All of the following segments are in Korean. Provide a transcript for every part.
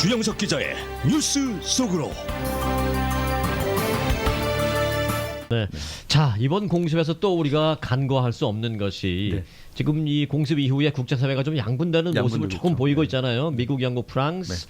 주영석 기자의 뉴스 속으로. 네. 자, 이번 공습에서 또 우리가 간과할 수 없는 것이 네. 지금 이 공습 이후에 국제사회가 좀 양분되는 모습을 조금 있죠. 보이고 네. 있잖아요. 미국, 영국, 프랑스,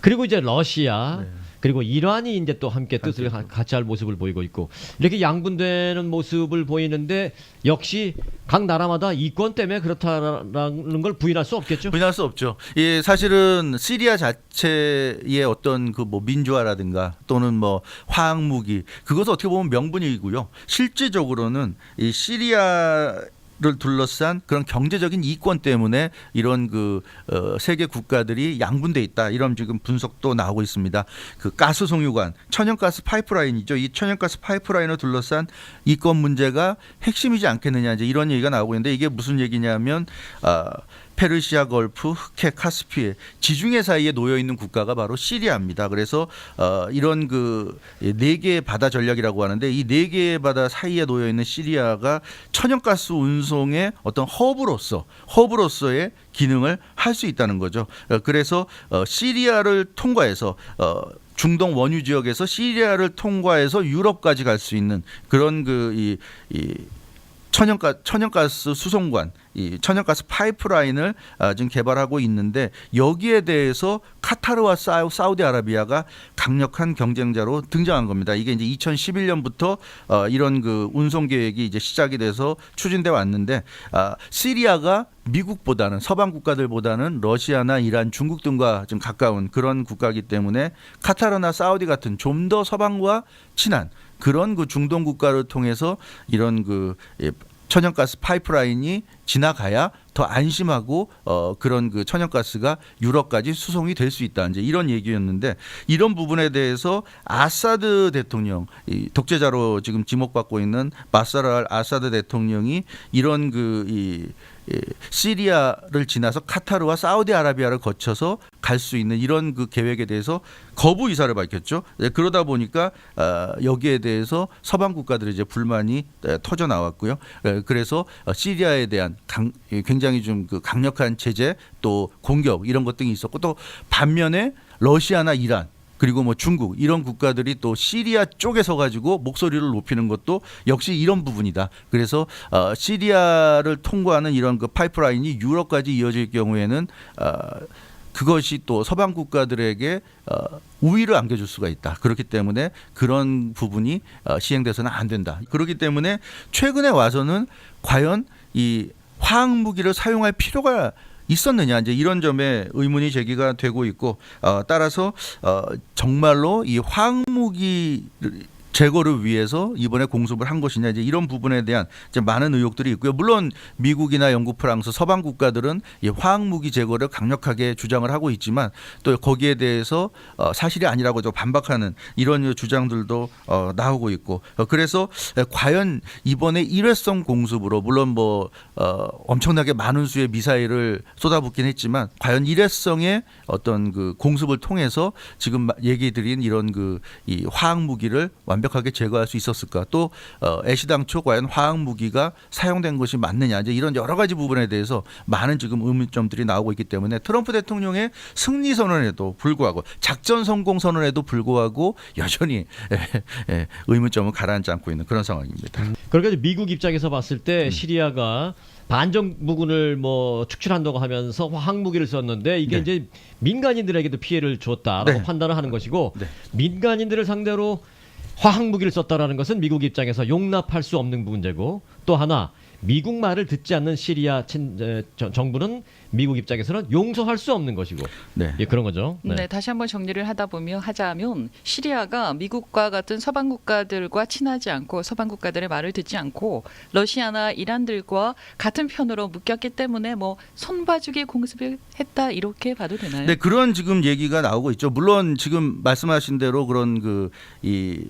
그리고 이제 러시아, 네. 그리고 이란이 이제 또 함께 뜻을 같이 할 모습을 보이고 있고, 이렇게 양분되는 모습을 보이는데 역시 각 나라마다 이권 때문에 그렇다라는 걸 부인할 수 없겠죠. 부인할 수 없죠. 예, 사실은 시리아 자체의 어떤 그 뭐 민주화라든가 또는 뭐 화학 무기, 그것은 어떻게 보면 명분이고요. 실질적으로는 이 시리아를 둘러싼 그런 경제적인 이권 때문에 이런 그 세계 국가들이 양분돼 있다, 이런 지금 분석도 나오고 있습니다. 그 가스 송유관, 천연가스 파이프라인이죠. 이 천연가스 파이프라인을 둘러싼 이권 문제가 핵심이지 않겠느냐, 이제 이런 얘기가 나오고 있는데, 이게 무슨 얘기냐면 페르시아 걸프, 흑해, 카스피해 지중해 사이에 놓여 있는 국가가 바로 시리아입니다. 그래서 이런 그 네 개의 바다 전략이라고 하는데, 이 네 개의 바다 사이에 놓여 있는 시리아가 천연가스 운송의 어떤 허브로서의 기능을 할 수 있다는 거죠. 그래서 시리아를 통과해서 중동 원유 지역에서 시리아를 통과해서 유럽까지 갈 수 있는 그런 그 천연가스 수송관, 이 천연가스 파이프라인을 지금 개발하고 있는데, 여기에 대해서 카타르와 사우디아라비아가 강력한 경쟁자로 등장한 겁니다. 이게 이제 2011년부터 이런 그 운송 계획이 이제 시작이 돼서 추진돼 왔는데, 시리아가 미국보다는, 서방 국가들보다는 러시아나 이란, 중국 등과 좀 가까운 그런 국가이기 때문에 카타르나 사우디 같은 좀 더 서방과 친한 그런 그 중동 국가를 통해서 이런 그 천연가스 파이프라인이 지나가야 더 안심하고 그런 그 천연가스가 유럽까지 수송이 될 수 있다, 이제 이런 얘기였는데, 이런 부분에 대해서 아사드 대통령, 이 독재자로 지금 지목받고 있는 바사르 알 아사드 대통령이 이런 그 시리아를 지나서 카타르와 사우디아라비아를 거쳐서 갈 수 있는 이런 그 계획에 대해서 거부 의사를 밝혔죠. 그러다 보니까 여기에 대해서 서방 국가들의 이제 불만이 터져 나왔고요. 그래서 시리아에 대한 굉장히 좀 그 강력한 제재, 또 공격, 이런 것 등이 있었고, 또 반면에 러시아나 이란, 그리고 뭐 중국, 이런 국가들이 또 시리아 쪽에 서 가지고 목소리를 높이는 것도 역시 이런 부분이다. 그래서 시리아를 통과하는 이런 그 파이프라인이 유럽까지 이어질 경우에는 그것이 또 서방 국가들에게 우위를 안겨줄 수가 있다. 그렇기 때문에 그런 부분이 시행돼서는 안 된다. 그렇기 때문에 최근에 와서는 과연 이 화학 무기를 사용할 필요가 있었느냐, 이제 이런 점에 의문이 제기가 되고 있고, 따라서 정말로 이 화학 무기 제거를 위해서 이번에 공습을 한 것이냐, 이제 이런 부분에 대한 이제 많은 의혹들이 있고요. 물론 미국이나 영국, 프랑스, 서방 국가들은 이 화학무기 제거를 강력하게 주장을 하고 있지만, 또 거기에 대해서 사실이 아니라고 좀 반박하는 이런 주장들도 나오고 있고, 그래서 과연 이번에 일회성 공습으로, 물론 뭐 엄청나게 많은 수의 미사일을 쏟아붓긴 했지만, 과연 일회성의 어떤 그 공습을 통해서 지금 얘기 드린 이런 그 이 화학무기를 완벽하게 제거할 수 있었을까? 또 애시당초 과연 화학 무기가 사용된 것이 맞느냐? 이제 이런 여러 가지 부분에 대해서 많은 지금 의문점들이 나오고 있기 때문에, 트럼프 대통령의 승리 선언에도 불구하고, 작전 성공 선언에도 불구하고 여전히 의문점은 가라앉지 않고 있는 그런 상황입니다. 그러니까 미국 입장에서 봤을 때 시리아가 반정부군을 뭐 축출한다고 하면서 화학 무기를 썼는데, 이게 네. 이제 민간인들에게도 피해를 줬다라고 네. 판단을 하는 것이고, 네. 민간인들을 상대로 화학 무기를 썼다라는 것은 미국 입장에서 용납할 수 없는 문제고, 또 하나 미국 말을 듣지 않는 시리아 정부는 미국 입장에서는 용서할 수 없는 것이고, 네. 예, 그런 거죠. 네, 다시 한번 정리를 하자면 시리아가 미국과 같은 서방 국가들과 친하지 않고, 서방 국가들의 말을 듣지 않고 러시아나 이란들과 같은 편으로 묶였기 때문에 뭐 손봐주기 공습을 했다, 이렇게 봐도 되나요? 네, 그런 지금 얘기가 나오고 있죠. 물론 지금 말씀하신 대로 그런 그 이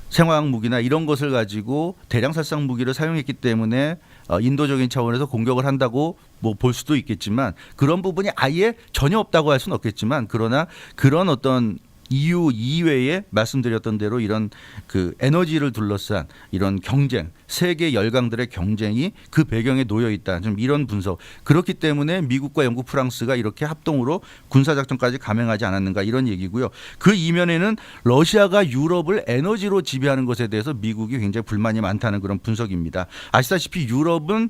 생화학 무기나 이런 것을 가지고 대량 살상 무기를 사용했기 때문에 인도적인 차원에서 공격을 한다고 뭐 볼 수도 있겠지만, 그런 부분이 아예 전혀 없다고 할 수는 없겠지만, 그러나 그런 어떤 EU 이외에 말씀드렸던 대로 이런 그 에너지를 둘러싼 이런 경쟁, 세계 열강들의 경쟁이 그 배경에 놓여 있다. 좀 이런 분석. 그렇기 때문에 미국과 영국, 프랑스가 이렇게 합동으로 군사작전까지 감행하지 않았는가 이런 얘기고요. 그 이면에는 러시아가 유럽을 에너지로 지배하는 것에 대해서 미국이 굉장히 불만이 많다는 그런 분석입니다. 아시다시피 유럽은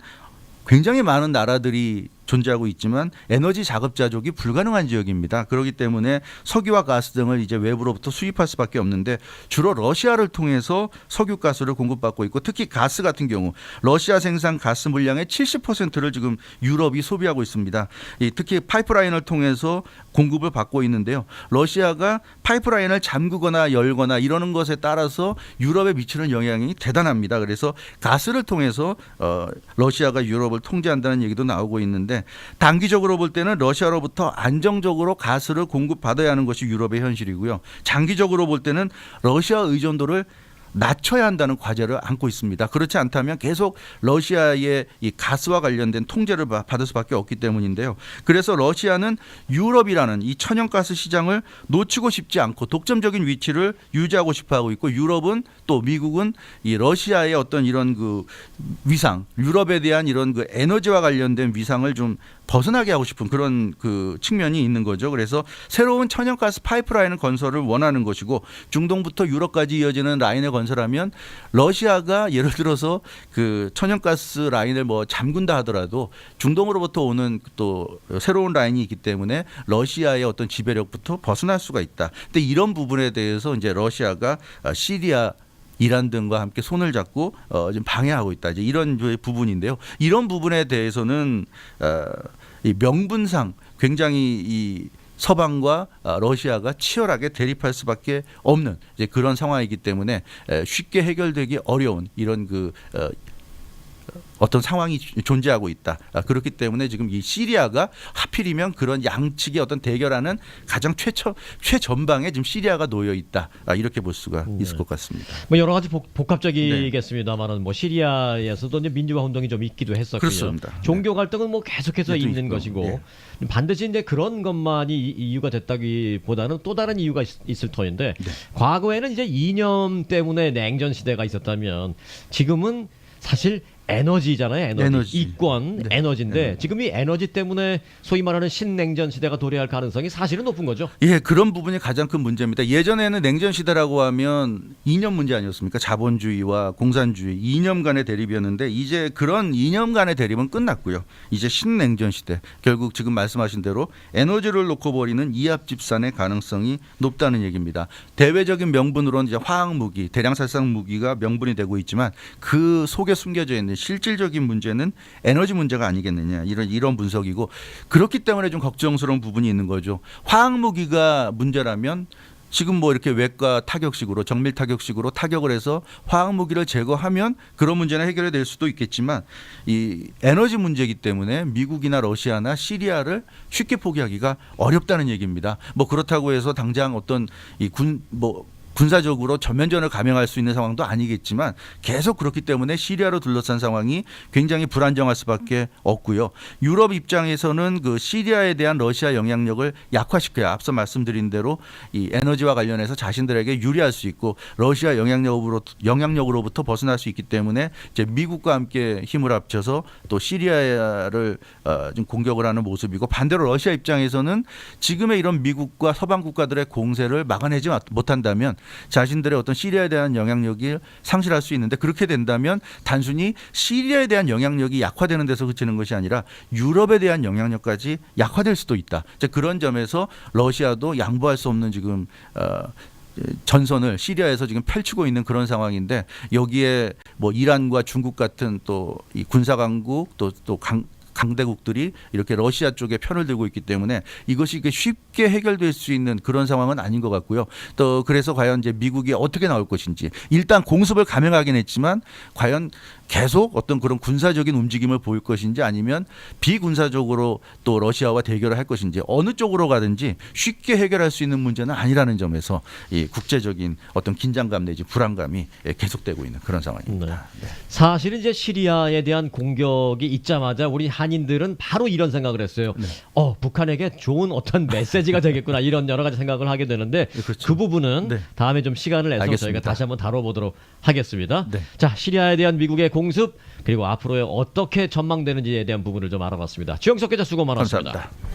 굉장히 많은 나라들이 존재하고 있지만 에너지 자급자족이 불가능한 지역입니다. 그렇기 때문에 석유와 가스 등을 이제 외부로부터 수입할 수밖에 없는데 주로 러시아를 통해서 석유 가스를 공급받고 있고 특히 가스 같은 경우 러시아 생산 가스 물량의 70%를 지금 유럽이 소비하고 있습니다. 특히 파이프라인을 통해서 공급을 받고 있는데요. 러시아가 파이프라인을 잠그거나 열거나 이러는 것에 따라서 유럽에 미치는 영향이 대단합니다. 그래서 가스를 통해서 러시아가 유럽을 통제한다는 얘기도 나오고 있는데 단기적으로 볼 때는 러시아로부터 안정적으로 가스를 공급받아야 하는 것이 유럽의 현실이고요. 장기적으로 볼 때는 러시아 의존도를 낮춰야 한다는 과제를 안고 있습니다. 그렇지 않다면 계속 러시아의 이 가스와 관련된 통제를 받을 수밖에 없기 때문인데요. 그래서 러시아는 유럽이라는 이 천연가스 시장을 놓치고 싶지 않고 독점적인 위치를 유지하고 싶어하고 있고 유럽은 또 미국은 이 러시아의 어떤 이런 그 위상, 유럽에 대한 이런 그 에너지와 관련된 위상을 좀 벗어나게 하고 싶은 그런 그 측면이 있는 거죠. 그래서 새로운 천연가스 파이프라인 건설을 원하는 것이고 중동부터 유럽까지 이어지는 라인을 건설하면 러시아가 예를 들어서 그 천연가스 라인을 뭐 잠근다 하더라도 중동으로부터 오는 또 새로운 라인이 있기 때문에 러시아의 어떤 지배력부터 벗어날 수가 있다. 근데 이런 부분에 대해서 이제 러시아가 시리아 이란 등과 함께 손을 잡고 지금 방해하고 있다. 이제 이런 부분인데요. 이런 부분에 대해서는 이 명분상 굉장히 이 서방과 러시아가 치열하게 대립할 수밖에 없는 이제 그런 상황이기 때문에 쉽게 해결되기 어려운 이런 그 어떤 상황이 존재하고 있다. 그렇기 때문에 지금 이 시리아가 하필이면 그런 양측의 어떤 대결하는 가장 최전방에 지금 시리아가 놓여 있다. 이렇게 볼 수가 있을 것 같습니다. 뭐 여러 가지 복합적이겠습니다만은 뭐 시리아에서도 이제 민주화 운동이 좀 있기도 했었고요. 그렇습니다. 종교 갈등은 뭐 계속해서 있는 있고. 것이고 반드시 이제 그런 것만이 이유가 됐다기보다는 또 다른 이유가 있을 터인데 과거에는 이제 이념 때문에 냉전 시대가 있었다면 지금은 사실 에너지잖아요. 에너지. 이권 에너지인데 지금 이 에너지 때문에 소위 말하는 신냉전 시대가 도래할 가능성이 사실은 높은 거죠. 예, 그런 부분이 가장 큰 문제입니다. 예전에는 냉전 시대라고 하면 이념 문제 아니었습니까? 자본주의와 공산주의 이념 간의 대립이었는데 이제 그런 이념 간의 대립은 끝났고요. 이제 신냉전 시대. 결국 지금 말씀하신 대로 에너지를 놓고 벌이는 이합 집산의 가능성이 높다는 얘기입니다. 대외적인 명분으로는 이제 화학 무기, 대량 살상 무기가 명분이 되고 있지만 그 속에 숨겨져 있는 실질적인 문제는 에너지 문제가 아니겠느냐 이런 분석이고 그렇기 때문에 좀 걱정스러운 부분이 있는 거죠. 화학 무기가 문제라면 지금 뭐 이렇게 외과 타격식으로 정밀 타격식으로 타격을 해서 화학 무기를 제거하면 그런 문제는 해결이 될 수도 있겠지만 이 에너지 문제이기 때문에 미국이나 러시아나 시리아를 쉽게 포기하기가 어렵다는 얘기입니다. 뭐 그렇다고 해서 당장 어떤 이 군사적으로 전면전을 감행할 수 있는 상황도 아니겠지만 계속 그렇기 때문에 시리아로 둘러싼 상황이 굉장히 불안정할 수밖에 없고요. 유럽 입장에서는 그 시리아에 대한 러시아 영향력을 약화시켜야 앞서 말씀드린 대로 이 에너지와 관련해서 자신들에게 유리할 수 있고 러시아 영향력으로부터 벗어날 수 있기 때문에 이제 미국과 함께 힘을 합쳐서 또 시리아를 좀 공격을 하는 모습이고 반대로 러시아 입장에서는 지금의 이런 미국과 서방 국가들의 공세를 막아내지 못한다면 자신들의 어떤 시리아에 대한 영향력이 상실할 수 있는데 그렇게 된다면 단순히 시리아에 대한 영향력이 약화되는 데서 그치는 것이 아니라 유럽에 대한 영향력까지 약화될 수도 있다. 그런 점에서 러시아도 양보할 수 없는 지금 전선을 시리아에서 지금 펼치고 있는 그런 상황인데 여기에 뭐 이란과 중국 같은 또 이 군사 강국 또 강대국들이 이렇게 러시아 쪽에 편을 들고 있기 때문에 이것이 쉽게 해결될 수 있는 그런 상황은 아닌 것 같고요. 또 그래서 과연 이제 미국이 어떻게 나올 것인지 일단 공습을 감행하긴 했지만 과연 계속 어떤 그런 군사적인 움직임을 보일 것인지 아니면 비군사적으로 또 러시아와 대결을 할 것인지 어느 쪽으로 가든지 쉽게 해결할 수 있는 문제는 아니라는 점에서 이 국제적인 어떤 긴장감 내지 불안감이 계속되고 있는 그런 상황입니다. 네. 사실은 이제 시리아에 대한 공격이 있자마자 우리 한인들은 바로 이런 생각을 했어요. 북한에게 좋은 어떤 메시지가 되겠구나 이런 여러 가지 생각을 하게 되는데 그렇죠. 그 부분은 네. 다음에 좀 시간을 내서 알겠습니다. 저희가 다시 한번 다뤄보도록 하겠습니다. 네. 자, 시리아에 대한 미국의 공습 그리고 앞으로의 어떻게 전망되는지에 대한 부분을 좀 알아봤습니다. 주영석 기자 수고 많았습니다. 감사합니다.